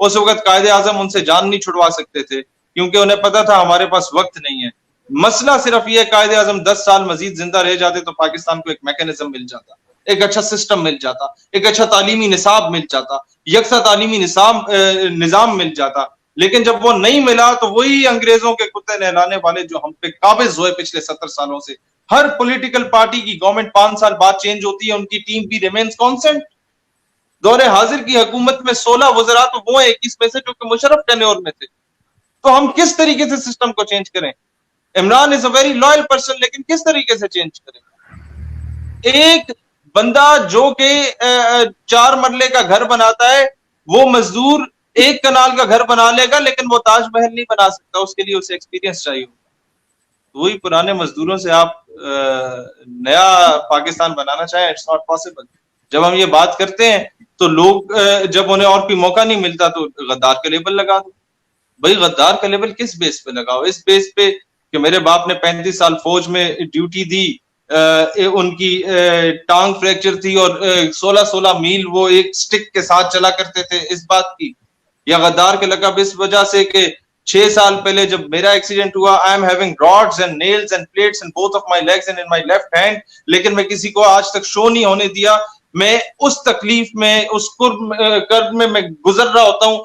اس وقت قائد اعظم ان سے جان نہیں چھڑوا سکتے تھے کیونکہ انہیں پتا تھا ہمارے پاس وقت نہیں ہے. مسئلہ صرف یہ قائد اعظم 10 سال مزید زندہ رہ جاتے تو پاکستان کو ایک میکینزم مل جاتا, ایک اچھا سسٹم مل جاتا, ایک اچھا تعلیمی نصاب مل جاتا, یکساں تعلیمی نظام مل جاتا. لیکن جب وہ نہیں ملا تو وہی انگریزوں کے کتے نہلانے والے جو ہم پہ قابض ہوئے پچھلے 70 سالوں سے, ہر پولیٹیکل پارٹی کی گورنمنٹ 5 سال بعد چینج ہوتی ہے, ان کی ٹیم بھی ریمینز کانسٹنٹ. دور حاضر کی حکومت میں 16 وزراء تو وہ 21 میں سے جو کہ مشرف ٹینیور میں تھے. تو ہم کس طریقے سے سسٹم کو چینج کریں؟ عمران از اے ویری لائل پرسن, لیکن کس طریقے سے چینج کریں؟ ایک بندہ جو کہ 4 مرلے کا گھر بناتا ہے, وہ مزدور 1 کنال کا گھر بنا لے گا لیکن وہ تاج محل نہیں بنا سکتا, اس کے لیے اسے ایکسپیرینس چاہیے. وہی پرانے مزدوروں سے آپ نیا پاکستان بنانا چاہیں, اٹس ناٹ پاسبل. جب ہم یہ بات کرتے ہیں تو لوگ جب انہیں اور کوئی موقع نہیں ملتا تو غدار کا لیبل لگا دو. بھائی غدار کا لیبل کس بیس پہ لگاؤ؟ اس بیس پہ کہ میرے باپ نے 35 سال فوج میں ڈیوٹی دی, ان کی ٹانگ فریکچر تھی اور 16 میل وہ ایک سٹک کے ساتھ چلا کرتے تھے, اس بات کی؟ یا غدار کے لقب اس وجہ سے کہ 6 سال پہلے جب میرا ایکسیڈنٹ ہوا, I am having rods and nails and plates in both of my legs and in my left hand, لیکن میں کسی کو آج تک شو نہیں ہونے دیا. میں اس تکلیف میں, اس کرب میں گزر رہا ہوتا ہوں,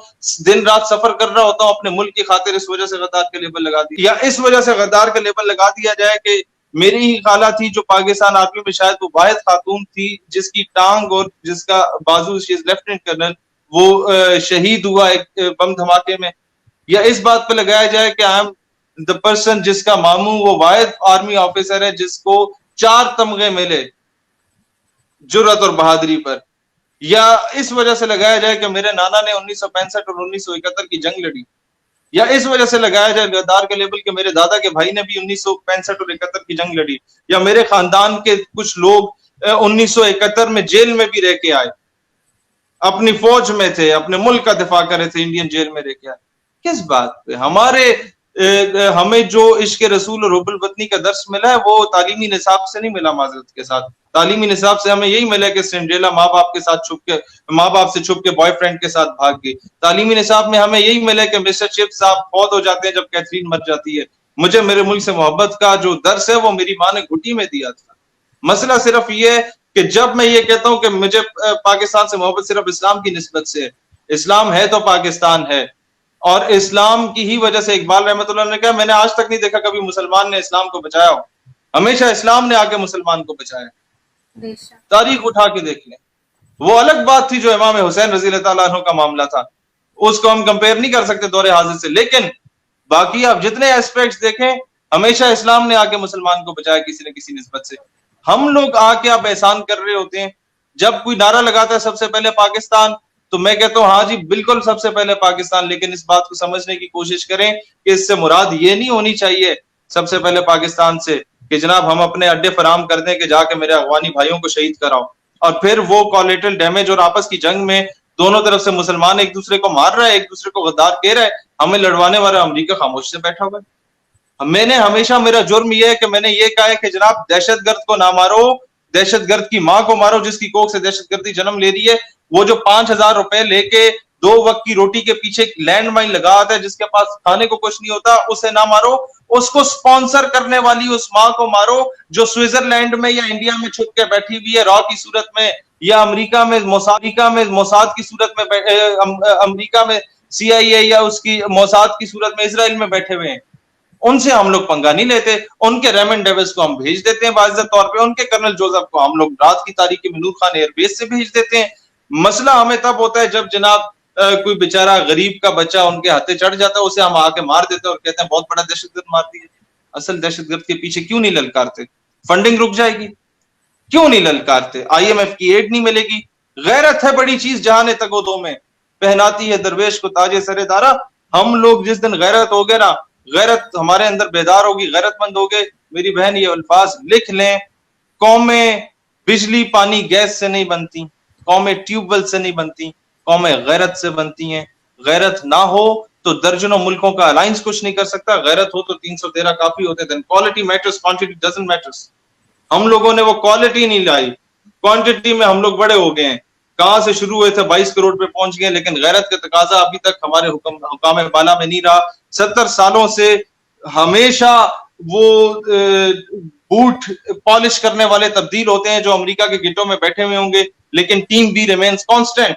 دن رات سفر کر رہا ہوتا ہوں اپنے ملک کی خاطر. اس وجہ سے غدار کا لیبل لگا دیا, یا اس وجہ سے غدار کا لیبل لگا دیا جائے کہ میری ہی خالہ تھی جو پاکستان آرمی میں شاید وہ واحد خاتون تھی جس کی ٹانگ اور جس کا بازو, لیفٹیننٹ کرنل, وہ شہید ہوا ایک بم دھماکے میں. یا اس بات پہ لگایا جائے کہ آئی ایم دا پرسن جس کا ماموں وہ واحد آرمی آفیسر ہے جس کو 4 تمغے ملے جرأت اور بہادری پر. یا اس وجہ سے لگایا جائے کہ میرے نانا نے 1965 اور 1971 کی جنگ لڑی. یا اس وجہ سے لگایا جائے غدار کا لیبل کہ میرے دادا کے بھائی نے بھی 1965 اور 71 کی جنگ لڑی. یا میرے خاندان کے کچھ لوگ 1971 میں جیل میں بھی رہ کے آئے, اپنی فوج میں تھے, اپنے ملک کا دفاع کر رہے تھے, انڈین جیل میں رہ کے آئے. کس بات پہ؟ ہمیں جو عشق رسول اور حب الوطنی کا درس ملا ہے وہ تعلیمی نصاب سے نہیں ملا. معذرت کے ساتھ تعلیمی نصاب سے ہمیں یہی ملا کہ سنڈریلا ماں باپ سے چھپ کے بوائے فرینڈ کے ساتھ بھاگ گئی. تعلیمی نصاب میں ہمیں یہی ملا کہ مسٹر چپ صاحب فوت ہو جاتے ہیں جب کیتھرین مر جاتی ہے. مجھے میرے ملک سے محبت کا جو درس ہے وہ میری ماں نے گھٹی میں دیا تھا. مسئلہ صرف یہ ہے کہ جب میں یہ کہتا ہوں کہ مجھے پاکستان سے محبت صرف اسلام کی نسبت سے, اسلام ہے تو پاکستان ہے, اور اسلام کی ہی وجہ سے اقبال رحمۃ اللہ نے کہا میں نے آج تک نہیں دیکھا کبھی مسلمان نے اسلام کو بچایا ہو, ہمیشہ اسلام نے آ کے مسلمان کو بچایا. تاریخ اٹھا کے دیکھ لیں. وہ الگ بات تھی جو امام حسین رضی اللہ تعالیٰ عنہ کا معاملہ تھا, اس کو ہم کمپیئر نہیں کر سکتے دور حاضر سے, لیکن باقی آپ جتنے ایسپیکٹس دیکھیں ہمیشہ اسلام نے آ کے مسلمان کو بچایا کسی نہ کسی نسبت سے. ہم لوگ آ کے آپ احسان کر رہے ہوتے ہیں. جب کوئی نعرہ لگاتا ہے سب سے پہلے پاکستان, تو میں کہتا ہوں ہاں جی بالکل سب سے پہلے پاکستان, لیکن اس بات کو سمجھنے کی کوشش کریں کہ اس سے مراد یہ نہیں ہونی چاہیے سب سے پہلے پاکستان سے کہ جناب ہم اپنے اڈے فراہم کر دیں کہ جا کے میرے افغانی بھائیوں کو شہید کراؤ, اور پھر وہ کولیٹرل ڈیمیج اور آپس کی جنگ میں دونوں طرف سے مسلمان ایک دوسرے کو مار رہا ہے, ایک دوسرے کو غدار کہہ رہا ہے, ہمیں لڑوانے والا امریکہ خاموش سے بیٹھا ہوا ہے. میں نے ہمیشہ, میرا جرم یہ ہے کہ میں نے یہ کہا ہے کہ جناب دہشت گرد کو نہ مارو, دہشت گرد کی ماں کو مارو جس کی کوکھ سے دہشت گردی جنم لے رہی ہے. وہ جو 5,000 روپے لے کے 2 وقت کی روٹی کے پیچھے لینڈ مائن لگا آتا ہے, جس کے پاس کھانے کو کچھ نہیں ہوتا, اسے نہ مارو. اس کو سپانسر کرنے والی اس ماں کو مارو جو سوئٹزرلینڈ میں یا انڈیا میں چھپ کے بیٹھی ہوئی ہے را کی صورت میں, یا امریکہ میں موساد کی صورت میں, امریکہ میں CIA یا اس کی موساد کی صورت میں اسرائیل میں بیٹھے ہوئے ہیں. ان سے ہم لوگ پنگا نہیں لیتے. ان کے ریمنڈ ڈیوس کو ہم بھیج دیتے ہیں باعزت طور پہ, ان کے کرنل جوزف کو ہم لوگ رات کی تاریخ میں نور خان ایئر بیس سے بھیج دیتے ہیں. مسئلہ ہمیں تب ہوتا ہے جب جناب کوئی بیچارہ غریب کا بچہ ان کے ہاتھے چڑھ جاتا ہے, اسے ہم آ کے مار دیتے ہیں اور کہتے ہیں بہت بڑا دہشت گرد مار دیا. اصل دہشت گرد کے پیچھے کیوں نہیں للکارتے؟ فنڈنگ رک جائے گی, کیوں نہیں للکارتے؟ IMF کی ایڈ نہیں ملے گی. غیرت ہے بڑی چیز جہاں نے تگو دو میں, پہناتی ہے درویش کو تاج سر دارا. ہم لوگ جس دن غیرت ہو گئے نا, غیرت ہمارے اندر بیدار ہوگی, غیرت مند ہو گئے, میری بہن یہ الفاظ لکھ لیں, قومیں بجلی پانی گیس سے نہیں بنتی, قومیں ٹیوب ویل سے نہیں بنتی, قومیں غیرت سے بنتی ہیں. غیرت نہ ہو تو درجنوں ملکوں کا الائنس کچھ نہیں کر سکتا, غیرت ہو تو 313 کافی ہوتے. Then quality matters, quantity doesn't matters. ہم لوگوں نے وہ کوالٹی نہیں لائی, کوانٹٹی میں ہم لوگ بڑے ہو گئے ہیں. کہاں سے شروع ہوئے تھے 22 کروڑ پہ پہنچ گئے, لیکن غیرت کا تقاضا ابھی تک ہمارے حکام بالا میں نہیں رہا. 70 سالوں سے ہمیشہ وہ بوٹ پالش کرنے والے تبدیل ہوتے ہیں جو امریکہ کے گٹوں میں بیٹھے ہوئے ہوں گے, لیکن ٹیم بی ریمینز کانسٹنٹ.